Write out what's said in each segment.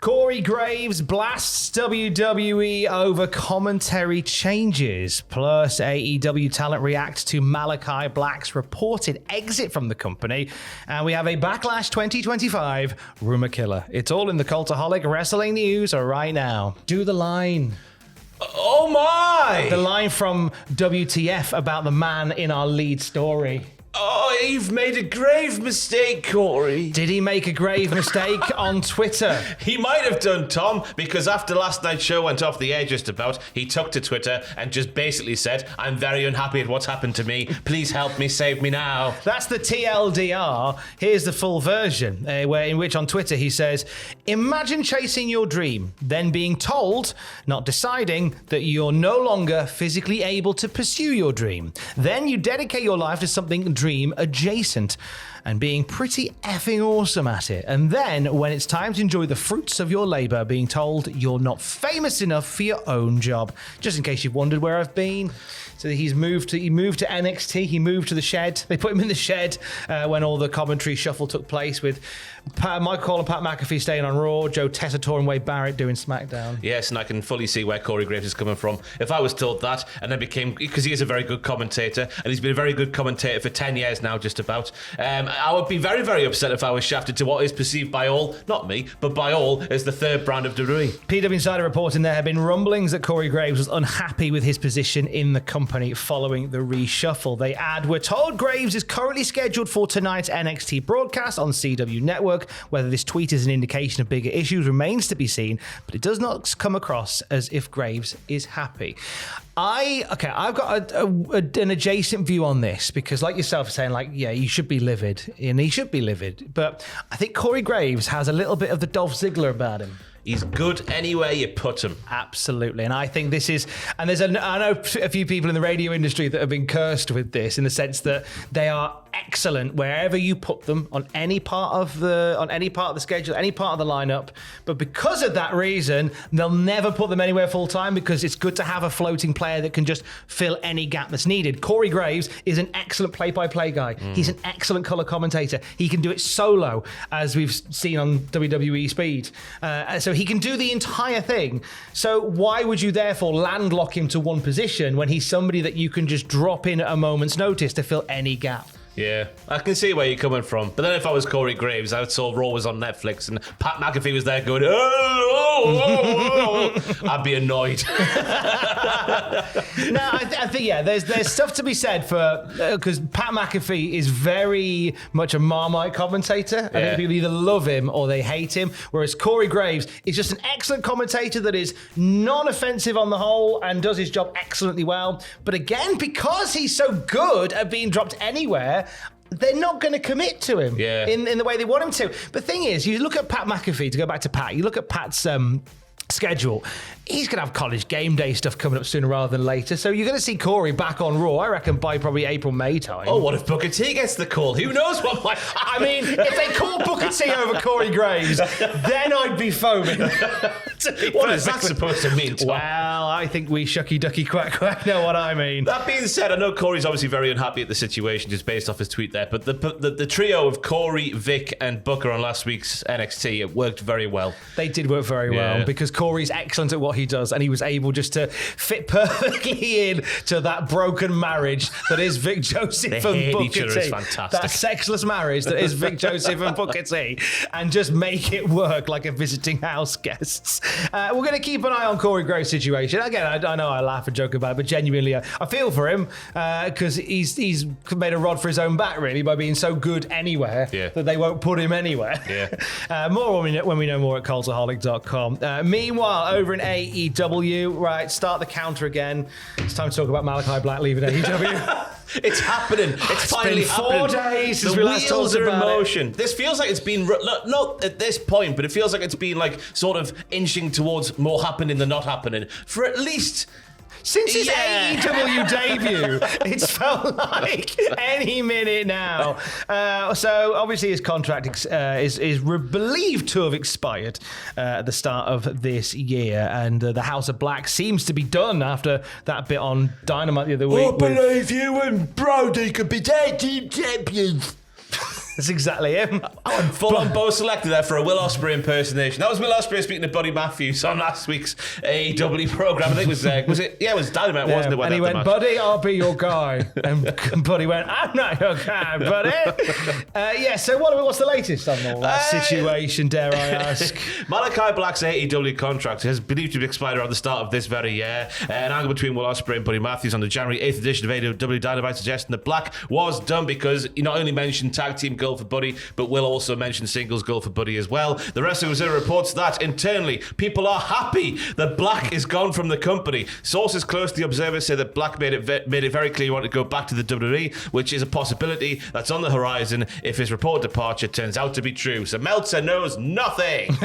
Corey Graves blasts WWE over commentary changes. Plus, AEW talent reacts to Malakai Black's reported exit from the company. And we have a Backlash 2025 rumor killer. It's all in the Cultaholic Wrestling News right now. Do the line. Oh my! The line from WTF about the man in our lead story. Oh, you've made a grave mistake, Corey. Did he make a grave mistake on Twitter? He might have done, Tom, because after last night's show went off the air just about, he took to Twitter and just basically said, I'm very unhappy at what's happened to me. Please help me, save me now. That's the TLDR. Here's the full version, in which on Twitter he says, imagine chasing your dream, then being told, not deciding, that you're no longer physically able to pursue your dream. Then you dedicate your life to something dream adjacent and being pretty effing awesome at it. And then when it's time to enjoy the fruits of your labor, being told you're not famous enough for your own job. Just in case you've wondered where I've been. So he moved to NXT, he moved to the shed. They put him in the shed when all the commentary shuffle took place with Mike Hall and Pat McAfee staying on Raw, Joe Tessitore and Wade Barrett doing SmackDown. Yes, and I can fully see where Corey Graves is coming from. If I was told that, and then because he is a very good commentator, and he's been a very good commentator for 10 years now, just about, I would be very, very upset if I was shafted to what is perceived by all, not me, but by all, as the third brand of WWE. PW Insider reporting there have been rumblings that Corey Graves was unhappy with his position in the company following the reshuffle. They add, we're told Graves is currently scheduled for tonight's NXT broadcast on CW Network. Whether this tweet is an indication of bigger issues remains to be seen, but it does not come across as if Graves is happy. I've got an adjacent view on this because, like yourself, saying you should be livid, and he should be livid. But I think Corey Graves has a little bit of the Dolph Ziggler about him. He's good anywhere you put him. Absolutely. And I think this is, and I know a few people in the radio industry that have been cursed with this in the sense that they are excellent wherever you put them on any part of the schedule, any part of the lineup. But because of that reason, they'll never put them anywhere full time because it's good to have a floating player that can just fill any gap that's needed. Corey Graves is an excellent play-by-play guy. He's an excellent color commentator. He can do it solo, as we've seen on WWE Speed. So he can do the entire thing. So why would you therefore landlock him to one position when he's somebody that you can just drop in at a moment's notice to fill any gap? Yeah, I can see where you're coming from. But then if I was Corey Graves, I saw Raw was on Netflix and Pat McAfee was there going, I'd be annoyed. No, I think, there's stuff to be said for, because Pat McAfee is very much a Marmite commentator. I think people either love him or they hate him, whereas Corey Graves is just an excellent commentator that is non-offensive on the whole and does his job excellently well. But again, because he's so good at being dropped anywhere, they're not going to commit to him in the way they want him to. The thing is, you look at Pat McAfee, to go back to Pat, you look at Pat's schedule, he's going to have college game day stuff coming up sooner rather than later. So you're going to see Corey back on Raw, I reckon, by probably April, May time. Oh, what if Booker T gets the call? Who knows what might happen? I mean, if they call Booker T over Corey Graves, then I'd be foaming. What is that supposed to mean, Tom? Well, I think we shucky ducky quack quack know what I mean. That being said, I know Corey's obviously very unhappy at the situation just based off his tweet there, but the trio of Corey, Vic and Booker on last week's NXT, it worked very well. They did work very well because Corey's excellent at what he does and he was able just to fit perfectly in to that broken marriage that is Vic Joseph and Booker T. Is fantastic. That sexless marriage that is Vic Joseph and Booker T, and just make it work like a visiting house guests. We're going to keep an eye on Corey Graves' situation. Again, I know I laugh and joke about it, but genuinely I feel for him because he's made a rod for his own back, really, by being so good anywhere that they won't put him anywhere. More when we know more at cultaholic.com. Meanwhile, over in AEW, right, start the counter again. It's time to talk about Malakai Black leaving AEW. It's happening. It's finally been 4 days since we last talked about emotion. This feels like it's been, not at this point, but it feels like it's been like sort of inching towards more happening than not happening for at least... Since his AEW debut, it's felt like any minute now. So obviously his contract is believed to have expired at the start of this year, and the House of Black seems to be done after that bit on Dynamite the other week. I believe you and Brody could be tag team champions. That's exactly him. I went full on Bo Selector there for a Will Ospreay impersonation. That was Will Ospreay speaking to Buddy Matthews on last week's AEW program. I think it was it? Yeah, it was Dynamite, wasn't it? And he went, Buddy, I'll be your guy. And Buddy went, I'm not your guy, Buddy. So what's the latest on all that situation, dare I ask? Malakai Black's AEW contract has believed to be expired around the start of this very year. An angle between Will Ospreay and Buddy Matthews on the January 8th edition of AEW Dynamite suggesting that Black was done because he not only mentioned tag team goal for Buddy, but Will also mention singles goal for Buddy as well. The Wrestling Observer reports that internally, people are happy that Black is gone from the company. Sources close to the Observer say that Black made it very clear he wanted to go back to the WWE, which is a possibility that's on the horizon if his reported departure turns out to be true. So Meltzer knows nothing.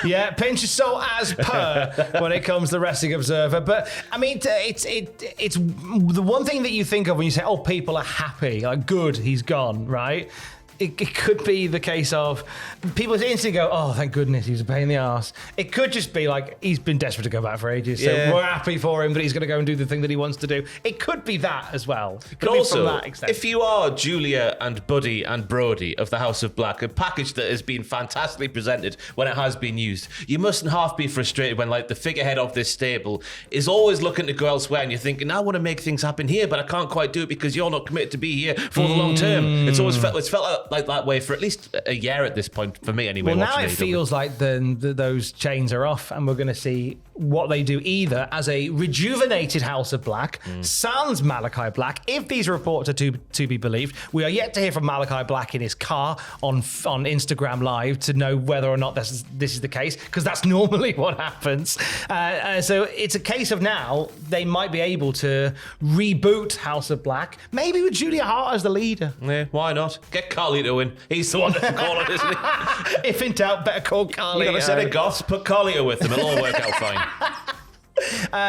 Yeah, pinch your salt as per when it comes to Wrestling Observer. But I mean, it's the one thing that you think of when you say, "Oh, people are happy," like good, he's gone, right? It could be the case of people instantly go, "Oh, thank goodness, he's a pain in the arse." It could just be like he's been desperate to go back for ages, so we're happy for him that he's going to go and do the thing that he wants to do. It could be that as well. But also, if you are Julia and Buddy and Brody of the House of Black, a package that has been fantastically presented when it has been used, you mustn't half be frustrated when like the figurehead of this stable is always looking to go elsewhere, and you're thinking, "I want to make things happen here, but I can't quite do it because you're not committed to be here for the long term." It's always felt like that way for at least a year at this point, for me anyway. Well, now it feels like those chains are off, and we're going to see what they do either as a rejuvenated House of Black, sans Malakai Black. If these reports are to be believed, we are yet to hear from Malakai Black in his car on Instagram Live to know whether or not this is the case, because that's normally what happens. So it's a case of now they might be able to reboot House of Black, maybe with Julia Hart as the leader. Yeah, why not? Get Carlito in. He's the one that can call it, isn't he? If in doubt, better call Carlito. You got a set of goths, put Carlito with them. It'll all work out fine.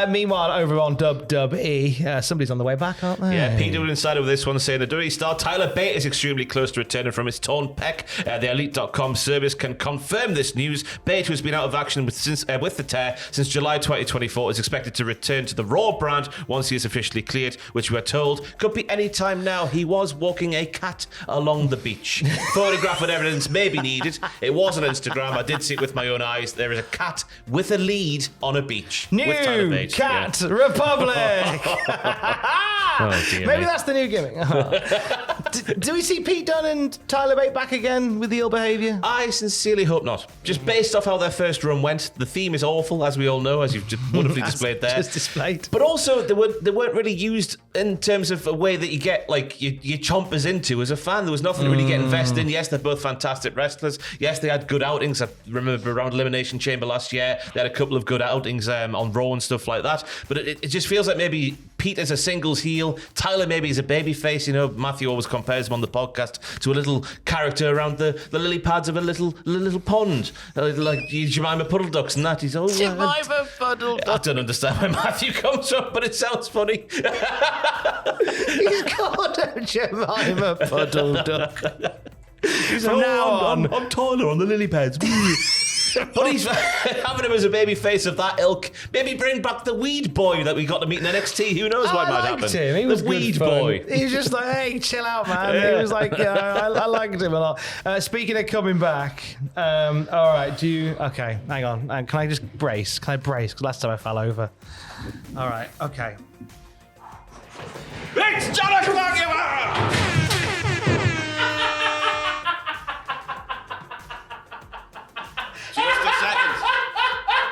Meanwhile, over on WWE, somebody's on the way back, aren't they? Yeah, PW Insider with this one saying the WWE star Tyler Bate is extremely close to returning from his torn pec. The Elite.com service can confirm this news. Bate, who's been out of action with the tear since July 2024, is expected to return to the Raw brand once he is officially cleared, which we are told could be any time now. He was walking a cat along the beach. Photograph and evidence may be needed. It was on Instagram. I did see it with my own eyes. There is a cat with a lead on a beach. New Cat Republic. Maybe that's the new gimmick. Do we see Pete Dunne and Tyler Bate back again with the ill behaviour? I sincerely hope not. Just based off how their first run went, the theme is awful, as we all know, as you've just wonderfully displayed there. Just displayed. But also, they weren't really used in terms of a way that you get like your chompers into as a fan. There was nothing to really get invested in. Yes, they're both fantastic wrestlers. Yes, they had good outings. I remember around Elimination Chamber last year, they had a couple of good outings on Raw and stuff like that. But it just feels like maybe Pete is a singles heel. Tyler maybe is a baby face. You know, Matthew always compares him on the podcast to a little character around the lily pads of a little pond, like Jemima Puddle Ducks and that. He's Jemima Puddle Ducks. I don't understand where Matthew comes from, but it sounds funny. He's called a Jemima Puddle Duck. From now on, I'm Tyler on the lily pads. But he's having him as a baby face of that ilk. Maybe bring back the weed boy that we got to meet in NXT. Who knows what might happen? Him. He was the weed boy. He was just like, hey, chill out, man. Yeah. He was like, I liked him a lot. Speaking of coming back, all right, okay, hang on. Can I just brace? Can I brace? Because last time I fell over. All right, okay. It's Jonathan Maguma!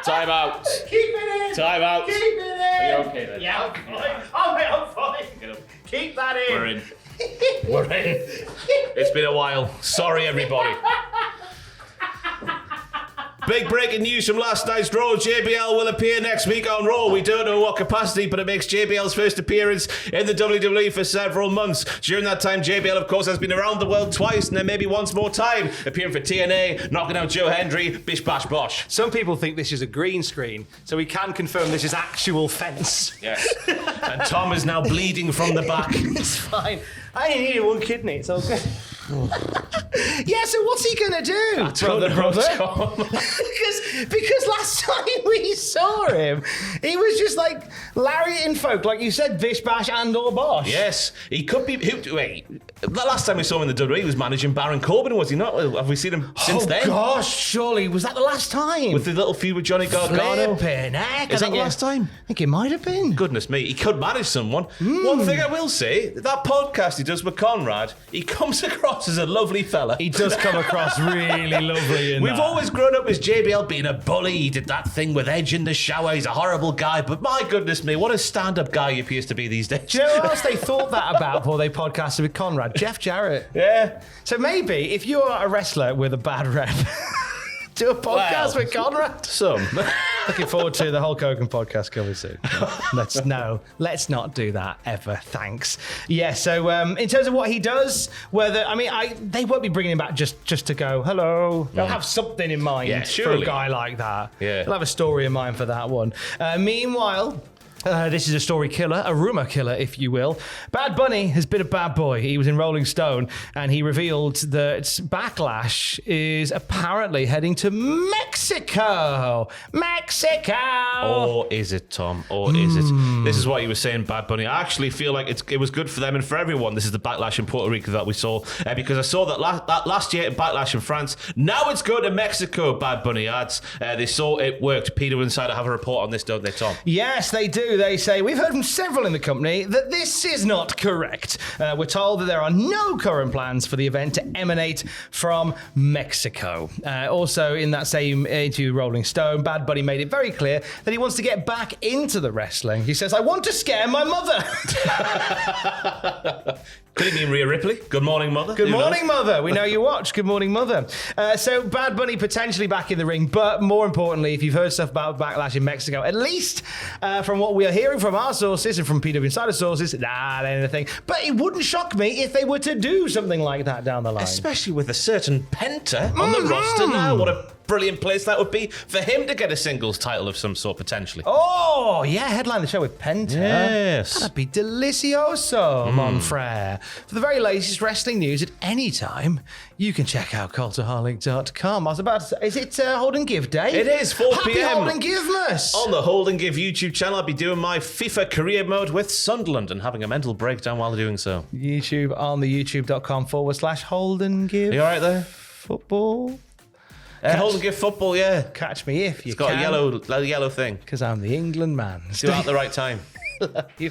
Time out. Keep it in. Time out. Keep it in. Are you okay then? Yeah, I'm fine. Oh, mate, I'm fine. Get up. Keep that in. We're in. We're in. It's been a while. Sorry, everybody. Big breaking news from last night's Raw. JBL will appear next week on Raw. We don't know what capacity, but it makes JBL's first appearance in the WWE for several months. During that time, JBL, of course, has been around the world twice and then maybe once more time, appearing for TNA, knocking out Joe Hendry, bish bash bosh. Some people think this is a green screen, so we can confirm this is actual fence. Yes. And Tom is now bleeding from the back. It's fine. I only needed one kidney, it's okay. Yeah, so what's he gonna do, brother? Because last last time we saw him, he was just like lariating folk, like you said, Bish Bash and or Bosh. Yes, he could be. Wait, the last time we saw him in the WWE, he was managing Baron Corbin, was he not? Have we seen him since then? Oh gosh, surely was that the last time? With the little feud with Johnny Gargano. Flipping heck, Is that the last time? I think it might have been. Goodness me, he could manage someone. One thing I will say, that podcast he does with Conrad, he comes across as a lovely fella. He does come across really lovely. We've always grown up as JBL being a bully. He did that thing with Edge in the shower. He's a horrible guy, but my goodness me, what a stand-up guy he appears to be these days. Do you know what else they thought that about before they podcasted with Conrad? Jeff Jarrett. Yeah. So maybe if you're a wrestler with a bad rep, do a podcast with Conrad. Some. Looking forward to the Hulk Hogan podcast coming soon. Let's not do that ever. Thanks. Yeah. So in terms of what he does, they won't be bringing him back just to go hello. They'll have something in mind for a guy like that. Yeah. They'll have a story in mind for that one. Meanwhile. This is a story killer, a rumor killer, if you will. Bad Bunny has been a bad boy. He was in Rolling Stone, and he revealed that Backlash is apparently heading to Mexico. Or is it, Tom? Or is it? This is what he was saying, Bad Bunny. I actually feel like it was good for them and for everyone. This is the Backlash in Puerto Rico that we saw, because I saw that last year in Backlash in France. Now it's going to Mexico, Bad Bunny adds. They saw it worked. Peter Insider have a report on this, don't they, Tom? Yes, they do. They say, we've heard from several in the company that this is not correct. We're told that there are no current plans for the event to emanate from Mexico. Also, in that same interview with Rolling Stone, Bad Bunny made it very clear that he wants to get back into the wrestling. He says, I want to scare my mother. Could it mean Rhea Ripley? Good morning, mother. Good morning, mother. We know you watch. Good morning, mother. So Bad Bunny potentially back in the ring, but more importantly, if you've heard stuff about Backlash in Mexico, at least from what we are hearing from our sources and from PW Insider sources, anything. But it wouldn't shock me if they were to do something like that down the line. Especially with a certain Penta on the roster now. What a brilliant place that would be for him to get a singles title of some sort, potentially. Oh, yeah, headline the show with Penta. Yes. That'd be delicioso, mon frere. For the very latest wrestling news at any time, you can check out cultaholic.com. I was about to say, is it Hold and Give Day? It is, 4 Happy p.m. Hold and Give-mas. On the Hold and Give YouTube channel, I'll be doing my FIFA career mode with Sunderland and having a mental breakdown while doing so. YouTube on the youtube.com/Hold and Give. Are you all right there? Football. Hold and Give football, yeah. Catch me if you It's got can. a yellow thing. Because I'm the England man. Do it at the right time. You